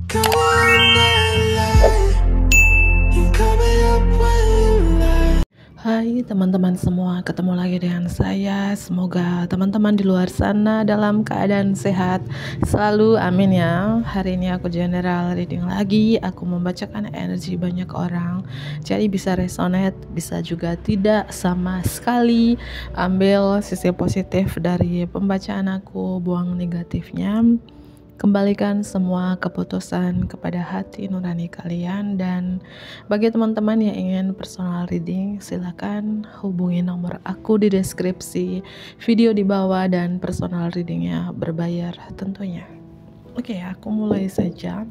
Hai teman-teman semua, ketemu lagi dengan saya. Semoga teman-teman di luar sana dalam keadaan sehat selalu, amin ya. Hari ini aku general reading lagi. Aku membacakan energi banyak orang, jadi bisa resonate, bisa juga tidak sama sekali. Ambil sisi positif dari pembacaan aku, buang negatifnya. Kembalikan semua keputusan kepada hati nurani kalian. Dan bagi teman-teman yang ingin personal reading, silakan hubungi nomor aku di deskripsi video di bawah, dan personal readingnya berbayar tentunya. Oke, aku mulai saja.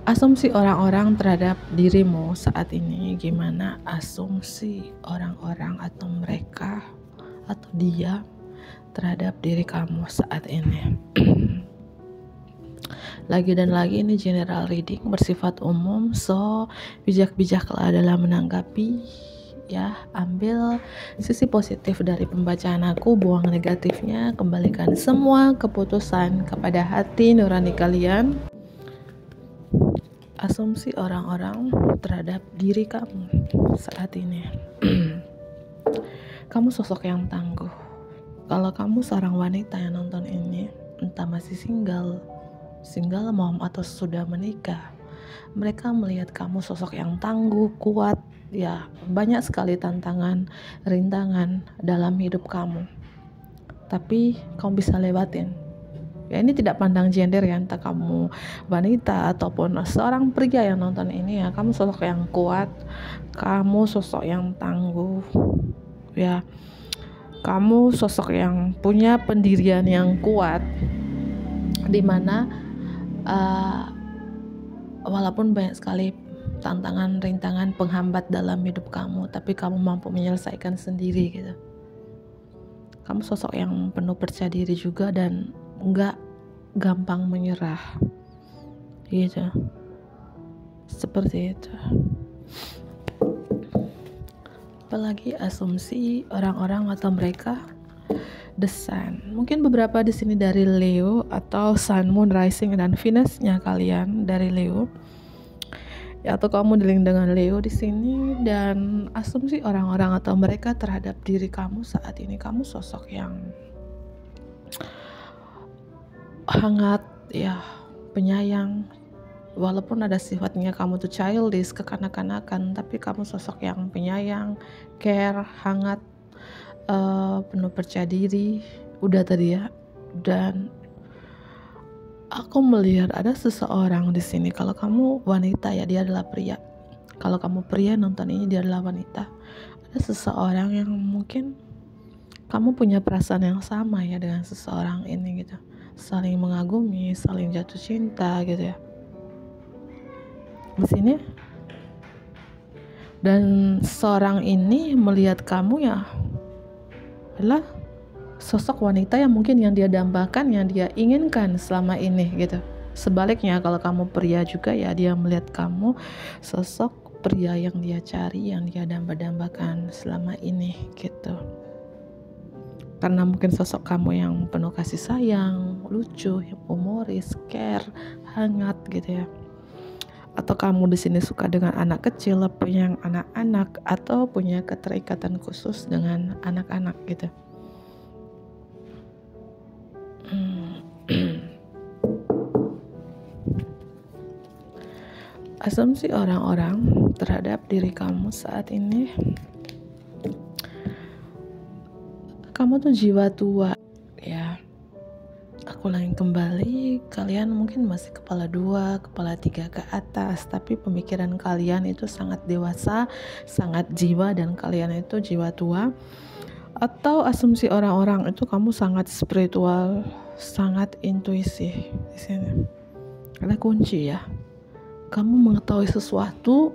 Asumsi orang-orang terhadap dirimu saat ini, gimana asumsi orang-orang atau mereka atau dia terhadap diri kamu saat ini? Lagi dan lagi ini general reading, bersifat umum, so bijak-bijaklah dalam menanggapi ya. Ambil sisi positif dari pembacaan aku, buang negatifnya. Kembalikan semua keputusan kepada hati nurani kalian. Asumsi orang-orang terhadap diri kamu saat ini. Kamu sosok yang tangguh. Kalau kamu seorang wanita yang nonton ini, entah masih single mom atau sudah menikah, mereka melihat kamu sosok yang tangguh, kuat, ya. Banyak sekali tantangan, rintangan dalam hidup kamu, tapi kamu bisa lewatin. Ya, ini tidak pandang gender ya, entah kamu wanita ataupun seorang pria yang nonton ini ya. Kamu sosok yang kuat, kamu sosok yang tangguh, ya. Kamu sosok yang punya pendirian yang kuat, dimana walaupun banyak sekali tantangan, rintangan, penghambat dalam hidup kamu, tapi kamu mampu menyelesaikan sendiri gitu. Kamu sosok yang penuh percaya diri juga dan enggak gampang menyerah gitu, seperti itu. Apalagi asumsi orang-orang atau mereka, The Sun. Mungkin beberapa di sini dari Leo atau Sun, Moon, Rising dan Venus-nya kalian dari Leo. Ya, atau kamu dealing dengan Leo di sini. Dan asumsi orang-orang atau mereka terhadap diri kamu saat ini, kamu sosok yang hangat ya, penyayang. Walaupun ada sifatnya kamu tuh childish, kekanak-kanakan, tapi kamu sosok yang penyayang, care, hangat, penuh percaya diri, udah tadi ya. Dan aku melihat ada seseorang di sini. Kalau kamu wanita ya, dia adalah pria. Kalau kamu pria nonton ini, dia adalah wanita. Ada seseorang yang mungkin kamu punya perasaan yang sama ya dengan seseorang ini gitu, saling mengagumi, saling jatuh cinta gitu ya di sini. Dan seorang ini melihat kamu ya adalah sosok wanita yang mungkin yang dia dambakan, yang dia inginkan selama ini gitu. Sebaliknya kalau kamu pria juga ya, dia melihat kamu sosok pria yang dia cari, yang dia damba-dambakan selama ini gitu. Karena mungkin sosok kamu yang penuh kasih sayang, lucu, humoris, care, hangat gitu ya. Atau kamu di sini suka dengan anak kecil, punya anak-anak, atau punya keterikatan khusus dengan anak-anak gitu. Asumsi orang-orang terhadap diri kamu saat ini, kamu tuh jiwa tua ya. Aku ulangi kembali, kalian mungkin masih kepala 2, kepala 3 ke atas, tapi pemikiran kalian itu sangat dewasa, sangat jiwa, dan kalian itu jiwa tua. Atau asumsi orang-orang itu kamu sangat spiritual, sangat intuisi di sini. Ada kunci ya. Kamu mengetahui sesuatu,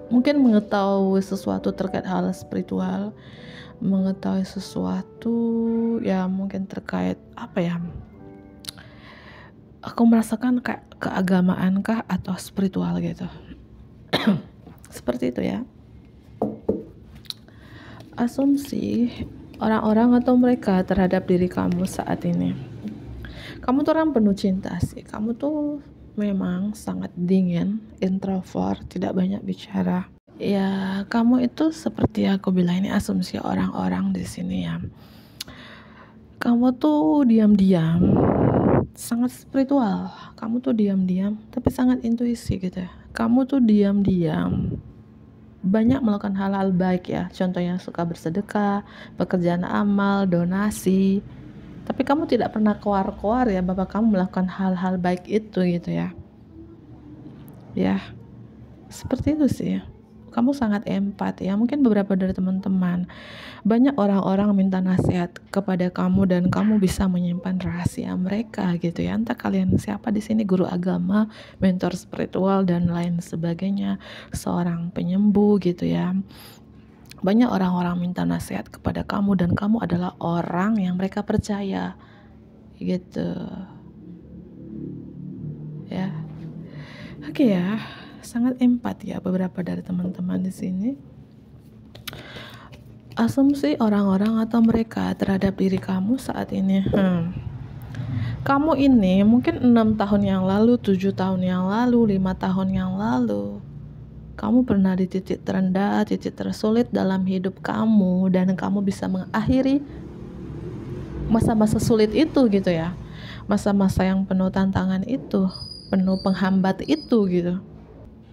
mungkin mengetahui sesuatu terkait hal spiritual, mengetahui sesuatu ya mungkin terkait apa ya, aku merasakan kayak keagamaan kah atau spiritual gitu. Seperti itu ya. Asumsi orang-orang atau mereka terhadap diri kamu saat ini. Kamu tuh orang penuh cinta sih. Kamu tuh memang sangat dingin, introvert, tidak banyak bicara. Ya, kamu itu seperti aku bilang, ini asumsi orang-orang di sini ya. Kamu tuh diam-diam, sangat spiritual. Kamu tuh diam-diam, tapi sangat intuisi gitu. Kamu tuh diam-diam, banyak melakukan hal-hal baik ya. Contohnya suka bersedekah, pekerjaan amal, donasi. Tapi kamu tidak pernah keluar-keluar ya bahwa kamu melakukan hal-hal baik itu gitu ya. Ya, seperti itu sih. Kamu sangat empat ya. Mungkin beberapa dari teman-teman, banyak orang-orang minta nasihat kepada kamu dan kamu bisa menyimpan rahasia mereka gitu ya. Entah kalian siapa di sini, guru agama, mentor spiritual dan lain sebagainya, seorang penyembuh gitu ya. Banyak orang-orang minta nasihat kepada kamu dan kamu adalah orang yang mereka percaya gitu ya. Oke ya, sangat empat ya beberapa dari teman-teman di sini. Asumsi orang-orang atau mereka terhadap diri kamu saat ini. Kamu ini mungkin 6 tahun yang lalu, 7 tahun yang lalu, 5 tahun yang lalu, kamu pernah di titik terendah, titik tersulit dalam hidup kamu, dan kamu bisa mengakhiri masa-masa sulit itu gitu ya. Masa-masa yang penuh tantangan itu, penuh penghambat itu gitu,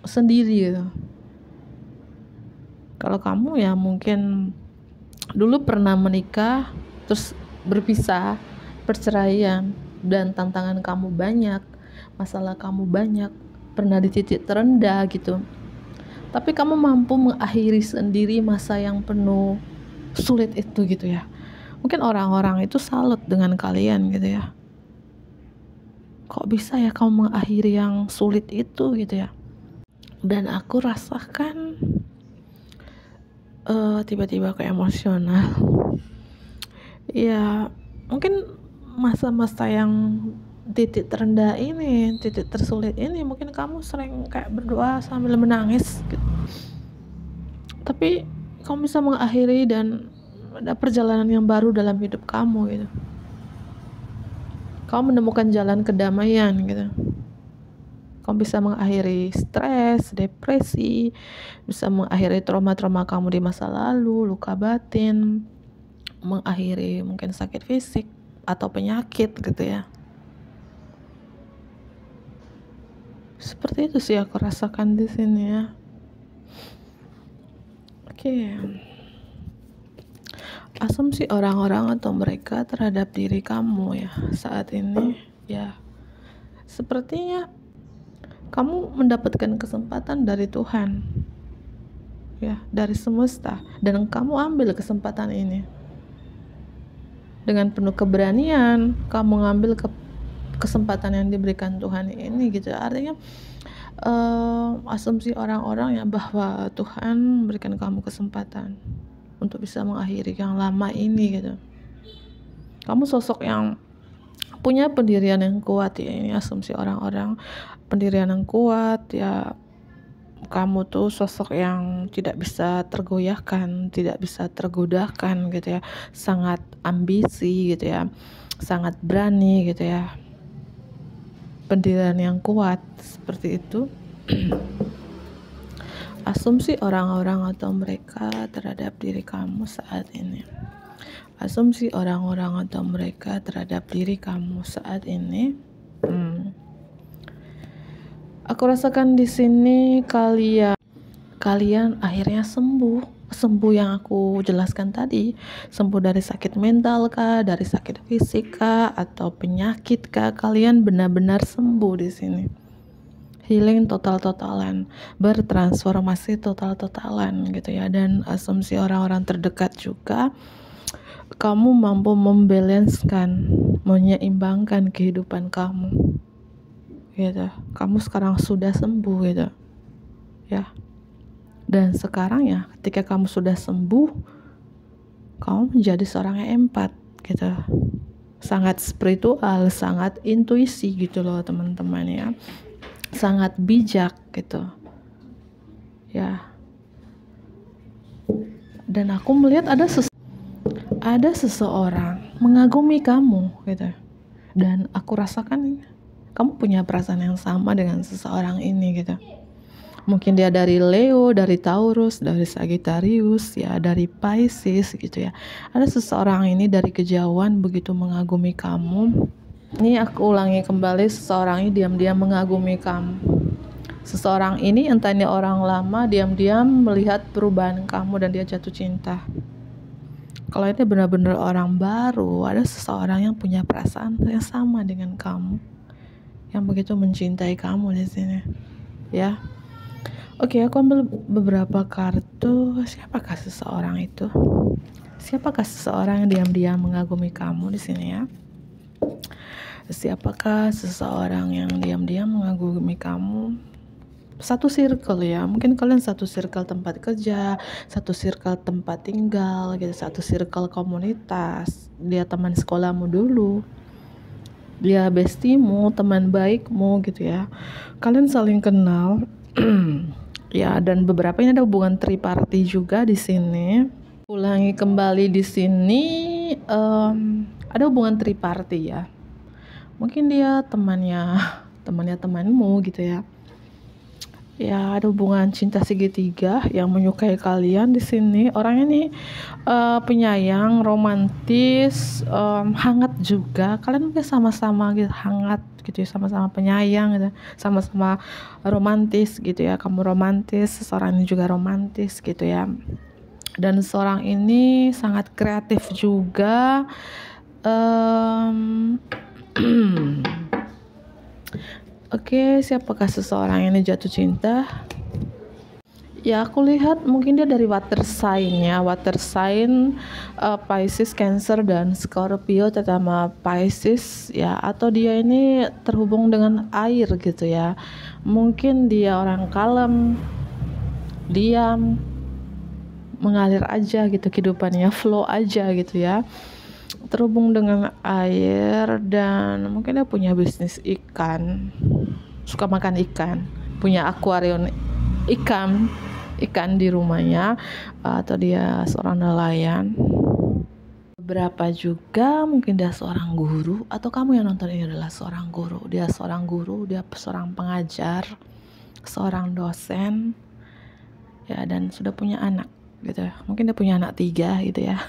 sendiri gitu. Kalau kamu ya mungkin dulu pernah menikah, terus berpisah, perceraian, dan tantangan kamu banyak, masalah kamu banyak, pernah di titik terendah gitu. Tapi kamu mampu mengakhiri sendiri masa yang penuh sulit itu gitu ya. Mungkin orang-orang itu salut dengan kalian gitu ya. Kok bisa ya kamu mengakhiri yang sulit itu gitu ya. Dan aku rasakan tiba-tiba kayak emosional. Ya mungkin masa-masa yang titik terendah ini, titik tersulit ini, mungkin kamu sering kayak berdoa sambil menangis gitu. Tapi kamu bisa mengakhiri dan ada perjalanan yang baru dalam hidup kamu gitu. Kamu menemukan jalan kedamaian gitu. Kamu bisa mengakhiri stres, depresi, bisa mengakhiri trauma-trauma kamu di masa lalu, luka batin, mengakhiri mungkin sakit fisik atau penyakit gitu ya. Seperti itu sih aku rasakan di sini ya. Oke. Asumsi orang-orang atau mereka terhadap diri kamu ya saat ini ya. Sepertinya kamu mendapatkan kesempatan dari Tuhan. Ya, dari semesta, dan kamu ambil kesempatan ini. Dengan penuh keberanian, kamu ngambil kesempatan yang diberikan Tuhan ini gitu. Artinya asumsi orang-orang ya bahwa Tuhan memberikan kamu kesempatan untuk bisa mengakhiri yang lama ini gitu. Kamu sosok yang punya pendirian yang kuat ya, ini asumsi orang-orang, pendirian yang kuat ya. Kamu tuh sosok yang tidak bisa tergoyahkan, tidak bisa tergodakan gitu ya, sangat ambisi gitu ya, sangat berani gitu ya, pendirian yang kuat seperti itu. Asumsi orang-orang atau mereka terhadap diri kamu saat ini. Asumsi orang-orang atau mereka terhadap diri kamu saat ini. Aku rasakan di sini kalian akhirnya sembuh yang aku jelaskan tadi, sembuh dari sakit mental kah, dari sakit fisik kah, atau penyakit kah, kalian benar-benar sembuh di sini. Healing total-totalan, bertransformasi total-totalan gitu ya. Dan asumsi orang-orang terdekat juga, kamu mampu membalanskan, menyeimbangkan kehidupan kamu gitu. Kamu sekarang sudah sembuh gitu ya. Dan sekarang ya ketika kamu sudah sembuh, kamu menjadi seorang yang empat gitu, sangat spiritual, sangat intuisi gitu loh teman-teman ya, sangat bijak gitu ya. Dan aku melihat ada seseorang mengagumi kamu gitu. Dan aku rasakan kamu punya perasaan yang sama dengan seseorang ini gitu. Mungkin dia dari Leo, dari Taurus, dari Sagittarius, ya dari Pisces gitu ya. Ada seseorang ini dari kejauhan begitu mengagumi kamu. Ini aku ulangi kembali, seseorang ini diam-diam mengagumi kamu. Seseorang ini entah ini orang lama, diam-diam melihat perubahan kamu dan dia jatuh cinta. Kalau ini benar-benar orang baru, ada seseorang yang punya perasaan yang sama dengan kamu, yang begitu mencintai kamu di sini, ya. Oke, aku ambil beberapa kartu. Siapakah seseorang itu? Siapakah seseorang yang diam-diam mengagumi kamu di sini ya? Siapakah seseorang yang diam-diam mengagumi kamu? Satu circle ya, mungkin kalian satu circle tempat kerja, satu circle tempat tinggal gitu, satu circle komunitas. Dia teman sekolahmu dulu, dia bestimu, teman baikmu gitu ya. Kalian saling kenal. Ya, dan beberapa ini ada hubungan triparty juga di sini. Ulangi kembali di sini, ada hubungan triparty ya. Mungkin dia temanmu gitu ya. Ya, ada hubungan cinta segitiga yang menyukai kalian di sini. Orang ini penyayang, romantis, hangat juga. Kalian mungkin sama-sama gitu, hangat gitu ya, sama-sama penyayang gitu, sama-sama romantis gitu ya. Kamu romantis, seseorang ini juga romantis gitu ya. Dan seorang ini sangat kreatif juga. Oke, siapakah seseorang ini jatuh cinta? Ya, aku lihat mungkin dia dari water sign ya. Water sign, Pisces, Cancer, dan Scorpio, terutama Pisces ya. Atau dia ini terhubung dengan air gitu ya. Mungkin dia orang kalem, diam, mengalir aja gitu kehidupannya, flow aja gitu ya. Terhubung dengan air, dan mungkin dia punya bisnis ikan, suka makan ikan, punya akuarium ikan di rumahnya, atau dia seorang nelayan. Beberapa juga mungkin dia seorang guru, atau kamu yang nonton ini adalah seorang guru. Dia seorang guru, dia seorang pengajar, seorang dosen ya, dan sudah punya anak gitu. Mungkin dia punya anak 3 gitu ya.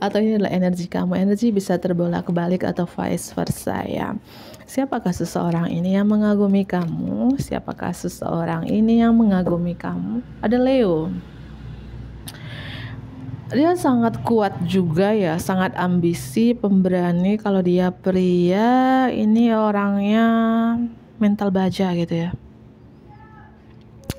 Atau ini adalah energi kamu. Energi bisa terbolak-balik atau vice versa ya. Siapakah seseorang ini yang mengagumi kamu? Siapakah seseorang ini yang mengagumi kamu? Ada Leo. Dia sangat kuat juga ya, sangat ambisi, pemberani. Kalau dia pria, ini orangnya mental baja gitu ya.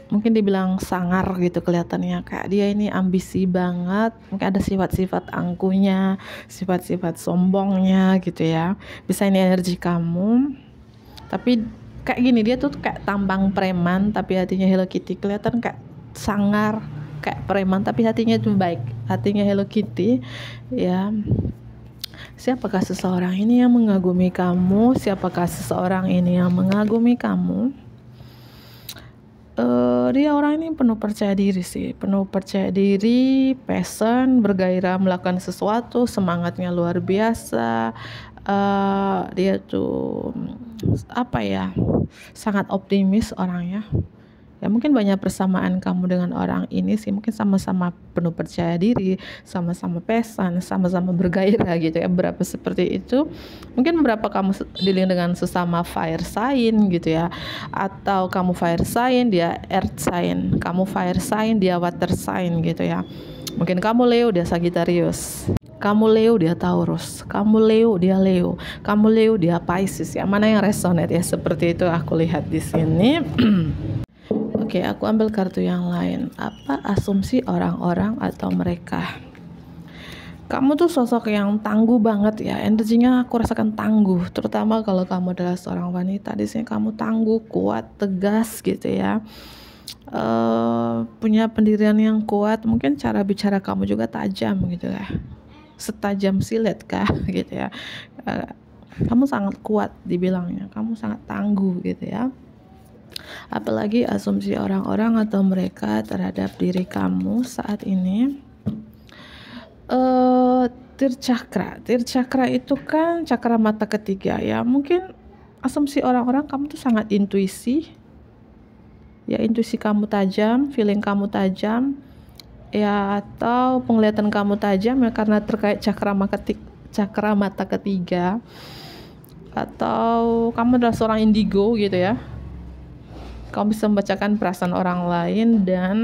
Mungkin dibilang sangar gitu kelihatannya, kayak dia ini ambisi banget. Mungkin ada sifat-sifat angkuhnya, sifat-sifat sombongnya gitu ya. Bisa ini energi kamu. Tapi kayak gini, dia tuh kayak tampang preman tapi hatinya Hello Kitty. Kelihatan kayak sangar, kayak preman tapi hatinya tuh baik. Hatinya Hello Kitty ya. Siapakah seseorang ini yang mengagumi kamu? Siapakah seseorang ini yang mengagumi kamu? Dia orang ini penuh percaya diri sih, penuh percaya diri, passion, bergairah melakukan sesuatu, semangatnya luar biasa. Dia tuh apa ya, sangat optimis orangnya. Ya mungkin banyak persamaan kamu dengan orang ini sih, mungkin sama-sama penuh percaya diri, sama-sama pesan, sama-sama bergairah gitu ya, beberapa seperti itu. Mungkin beberapa kamu dealing dengan sesama fire sign gitu ya, atau kamu fire sign, dia earth sign, kamu fire sign, dia water sign gitu ya. Mungkin kamu Leo, dia Sagittarius. Kamu Leo, dia Taurus. Kamu Leo, dia Leo. Kamu Leo, dia Pisces. Yang mana yang resonate ya, seperti itu aku lihat di sini. Oke, aku ambil kartu yang lain. Apa asumsi orang-orang atau mereka? Kamu tuh sosok yang tangguh banget ya. Energinya aku rasakan tangguh. Terutama kalau kamu adalah seorang wanita. Di sini kamu tangguh, kuat, tegas gitu ya. Punya pendirian yang kuat. Mungkin cara bicara kamu juga tajam gitu ya. Setajam silet kah gitu ya. Kamu sangat kuat dibilangnya. Kamu sangat tangguh gitu ya. Apalagi asumsi orang-orang atau mereka terhadap diri kamu saat ini. Tir cakra itu kan cakra mata ketiga ya. Mungkin asumsi orang-orang kamu tuh sangat intuisi, ya intuisi kamu tajam, feeling kamu tajam, ya atau penglihatan kamu tajam ya karena terkait cakra mata ketiga, atau kamu adalah seorang indigo gitu ya. Kamu bisa membacakan perasaan orang lain dan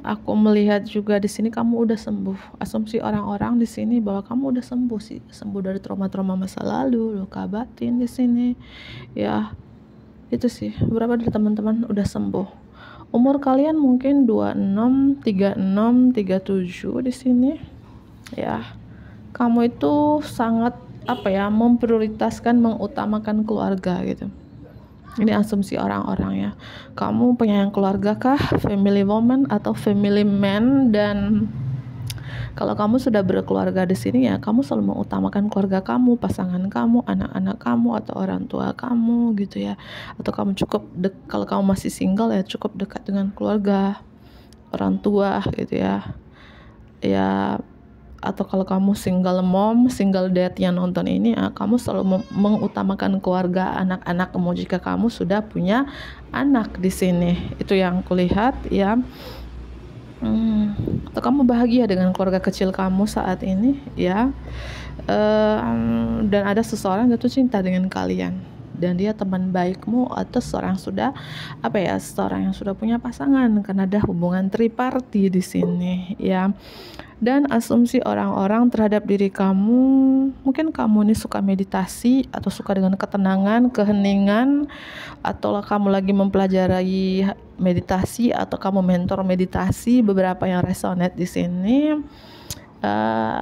aku melihat juga di sini kamu udah sembuh. Asumsi orang-orang di sini bahwa kamu udah sembuh sih, sembuh dari trauma-trauma masa lalu, luka batin di sini. Ya, itu sih. Beberapa dari teman-teman udah sembuh. Umur kalian mungkin 26, 36, 37 di sini. Ya. Kamu itu sangat memprioritaskan, mengutamakan keluarga gitu. Ini asumsi orang-orang ya. Kamu penyayang keluarga kah, family woman atau family man? Dan kalau kamu sudah berkeluarga di sini ya, kamu selalu mengutamakan keluarga kamu, pasangan kamu, anak-anak kamu atau orang tua kamu gitu ya. Atau kamu kalau kamu masih single ya cukup dekat dengan keluarga, orang tua gitu ya. Ya, atau kalau kamu single mom, single dad yang nonton ini, kamu selalu mengutamakan keluarga, anak-anak kamu jika kamu sudah punya anak di sini. Itu yang kulihat ya. Atau kamu bahagia dengan keluarga kecil kamu saat ini ya. Dan ada seseorang jatuh cinta dengan kalian dan dia teman baikmu atau seorang yang sudah punya pasangan karena ada hubungan triparti di sini ya. Dan asumsi orang-orang terhadap diri kamu, mungkin kamu ini suka meditasi atau suka dengan ketenangan, keheningan, atau kamu lagi mempelajari meditasi atau kamu mentor meditasi. Beberapa yang resonate di sini,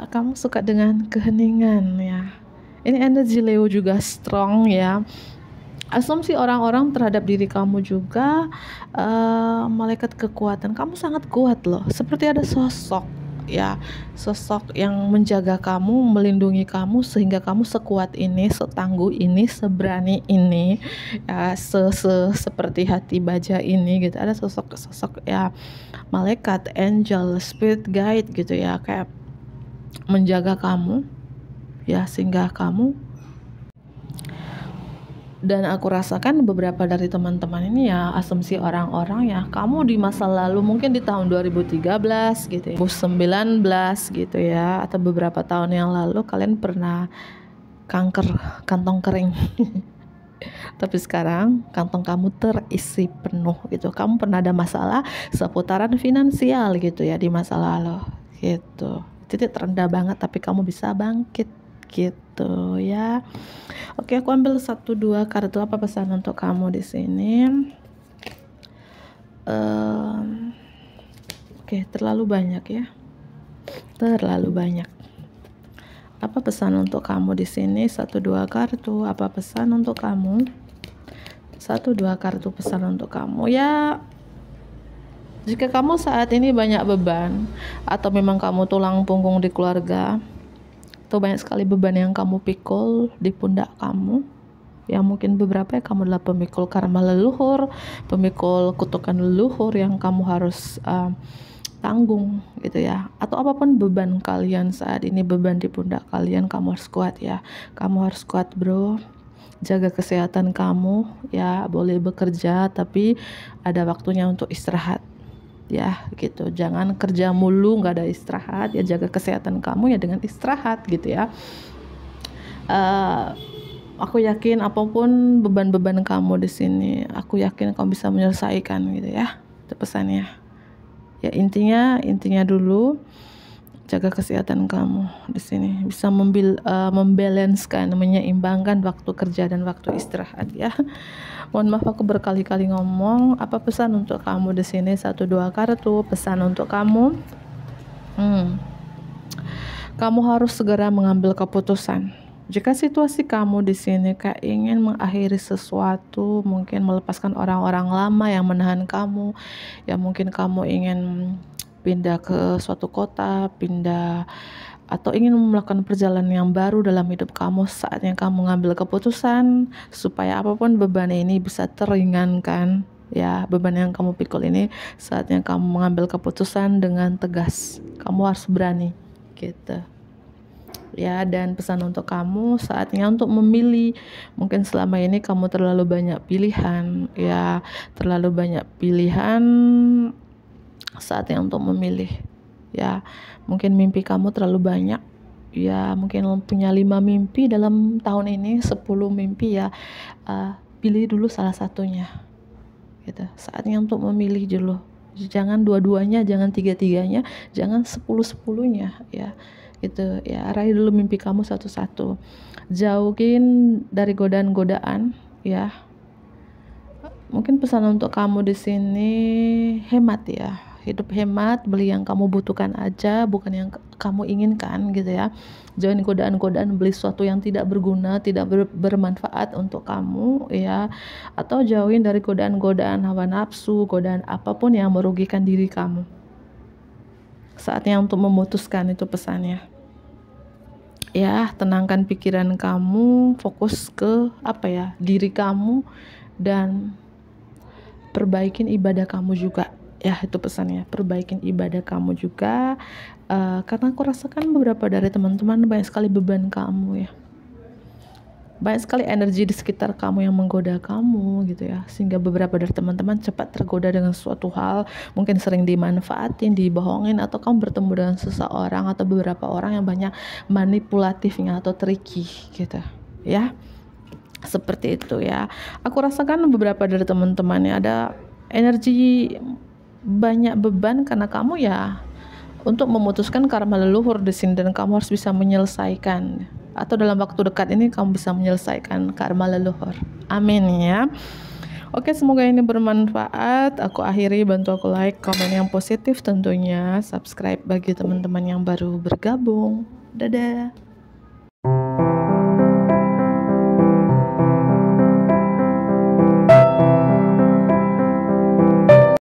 kamu suka dengan keheningan ya. Ini energi Leo juga strong ya. Asumsi orang-orang terhadap diri kamu juga, malaikat kekuatan. Kamu sangat kuat loh, seperti ada sosok yang menjaga kamu, melindungi kamu sehingga kamu sekuat ini, setangguh ini, seberani ini ya, seperti hati baja ini gitu. Ada sosok ya, malaikat, angel, spirit guide gitu ya, kayak menjaga kamu ya sehingga kamu. Dan aku rasakan beberapa dari teman-teman ini ya, asumsi orang-orang ya, kamu di masa lalu mungkin di tahun 2013 gitu ya, 2019 gitu ya, atau beberapa tahun yang lalu kalian pernah kanker kantong kering. Tapi sekarang kantong kamu terisi penuh gitu. Kamu pernah ada masalah seputaran finansial gitu ya di masa lalu gitu. Titik terendah banget tapi kamu bisa bangkit gitu ya. Oke, aku ambil 1-2 kartu. Apa pesan untuk kamu di sini? Oke, terlalu banyak ya. Terlalu banyak. Apa pesan untuk kamu di sini? 1-2 kartu. Apa pesan untuk kamu? 1-2 kartu pesan untuk kamu ya. Jika kamu saat ini banyak beban atau memang kamu tulang punggung di keluarga, atau banyak sekali beban yang kamu pikul di pundak kamu, ya mungkin beberapa kamu adalah pemikul karma leluhur, pemikul kutukan leluhur yang kamu harus tanggung gitu ya. Atau apapun beban kalian saat ini, beban di pundak kalian, kamu harus kuat ya. Kamu harus kuat bro. Jaga kesehatan kamu ya. Boleh bekerja tapi ada waktunya untuk istirahat ya gitu. Jangan kerja mulu nggak ada istirahat ya. Jaga kesehatan kamu ya dengan istirahat gitu ya. Aku yakin apapun beban-beban kamu di sini, aku yakin kamu bisa menyelesaikan gitu ya. Itu pesannya ya. Intinya dulu jaga kesehatan kamu di sini, bisa membalancekan, menyeimbangkan waktu kerja dan waktu istirahat ya. Mohon maaf aku berkali-kali ngomong. Apa pesan untuk kamu di sini? 1-2 kartu pesan untuk kamu. Kamu harus segera mengambil keputusan. Jika situasi kamu di sini kayak ingin mengakhiri sesuatu, mungkin melepaskan orang-orang lama yang menahan kamu, ya mungkin kamu ingin pindah ke suatu kota, atau ingin melakukan perjalanan yang baru dalam hidup kamu, saatnya kamu mengambil keputusan supaya apapun beban ini bisa teringankan ya. Beban yang kamu pikul ini, saatnya kamu mengambil keputusan dengan tegas. Kamu harus berani gitu ya. Dan pesan untuk kamu, saatnya untuk memilih. Mungkin selama ini kamu terlalu banyak pilihan, ya, terlalu banyak pilihan. Saatnya untuk memilih, ya. Mungkin mimpi kamu terlalu banyak, ya. Mungkin punya 5 mimpi dalam tahun ini, 10 mimpi, ya. Pilih dulu salah satunya, gitu. Saatnya untuk memilih dulu. Jangan dua-duanya, jangan tiga-tiganya, jangan 10-10-nya, ya. Gitu, ya. Arahi dulu mimpi kamu satu-satu. Jauhin dari godaan-godaan, ya. Mungkin pesan untuk kamu di sini, hemat, ya. Hidup hemat, beli yang kamu butuhkan aja, bukan yang kamu inginkan, gitu ya. Jauhin godaan-godaan beli sesuatu yang tidak berguna, tidak bermanfaat untuk kamu, ya. Atau jauhin dari godaan-godaan hawa nafsu, godaan apapun yang merugikan diri kamu. Saatnya untuk memutuskan, itu pesannya. Ya, tenangkan pikiran kamu, fokus ke diri kamu, dan perbaikin ibadah kamu juga. Ya, itu pesannya, perbaikin ibadah kamu juga, karena aku rasakan beberapa dari teman-teman banyak sekali beban kamu, ya. Banyak sekali energi di sekitar kamu yang menggoda kamu, gitu ya. Sehingga beberapa dari teman-teman cepat tergoda dengan suatu hal, mungkin sering dimanfaatin, dibohongin, atau kamu bertemu dengan seseorang atau beberapa orang yang banyak manipulatifnya atau tricky, gitu ya. Seperti itu, ya. Aku rasakan beberapa dari teman-temannya ada energi banyak beban karena kamu, ya, untuk memutuskan karma leluhur di sini, dan kamu harus bisa menyelesaikan, atau dalam waktu dekat ini kamu bisa menyelesaikan karma leluhur. Amin, ya. Oke, semoga ini bermanfaat. Aku akhiri, bantu aku like, komen yang positif tentunya, subscribe bagi teman-teman yang baru bergabung. Dadah.